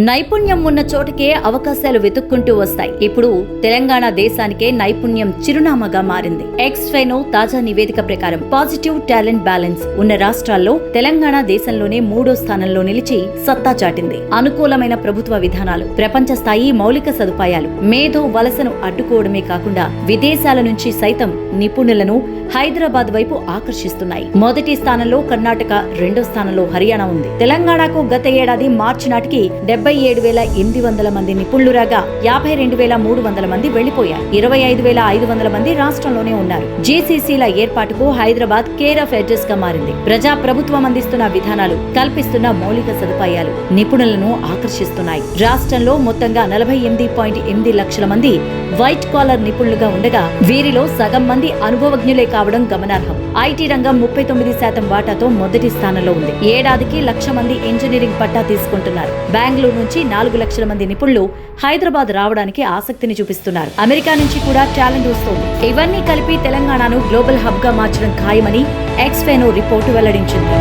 నైపుణ్యం ఉన్న చోటకే అవకాశాలు వెతుక్కుంటూ వస్తాయి. ఇప్పుడు తెలంగాణ దేశానికే నైపుణ్యం చిరునామాగా మారింది. ఎక్స్ఫెనో తాజా నివేదిక ప్రకారం పాజిటివ్ టాలెంట్ బ్యాలెన్స్ ఉన్న రాష్ట్రాల్లో తెలంగాణ దేశంలోనే 3వ స్థానంలో నిలిచి సత్తా చాటింది. అనుకూలమైన ప్రభుత్వ విధానాలు, ప్రపంచ స్థాయి మౌలిక సదుపాయాలు, మేధో వలసను అడ్డుకోవడమే కాకుండా విదేశాల నుంచి సైతం నిపుణులను హైదరాబాద్ వైపు ఆకర్షిస్తున్నాయి. మొదటి స్థానంలో కర్ణాటక, 2వ స్థానంలో హర్యానా ఉంది. తెలంగాణకు గత ఏడాది మార్చి నాటికి 77,800 మంది నిపుణులు రాగా 52,300 మంది వెళ్లిపోయారు. 25,500 మంది రాష్ట్రంలోనే ఉన్నారు. జీసీసీల ఏర్పాటుకు హైదరాబాద్ కేర్ ఆఫ్ అడ్రస్ గా మారింది. ప్రజా ప్రభుత్వం అందిస్తున్న విధానాలు, కల్పిస్తున్న మౌలిక సదుపాయాలు నిపుణులను ఆకర్షిస్తున్నాయి. రాష్ట్రంలో మొత్తంగా 48.8 లక్షల మంది వైట్ కాలర్ నిపుణులుగా ఉండగా వీరిలో సగం మంది అనుభవజ్ఞులే కావడం గమనార్హం. ఐటీ రంగం 39% వాటాతో మొదటి స్థానంలో ఉంది. ఏడాదికి 1,00,000 మంది ఇంజనీరింగ్ పట్టా తీసుకుంటున్నారు. బెంగళూరు నుంచి 4 లక్షల మంది నిపుణులు హైదరాబాద్ రావడానికి ఆసక్తిని చూపిస్తున్నారు. అమెరికా నుంచి కూడా టాలెంట్ వస్తోంది. ఇవన్నీ కలిపి తెలంగాణను గ్లోబల్ హబ్ గా మార్చడం ఖాయమని ఎక్స్ఫెనో రిపోర్టు వెల్లడించింది.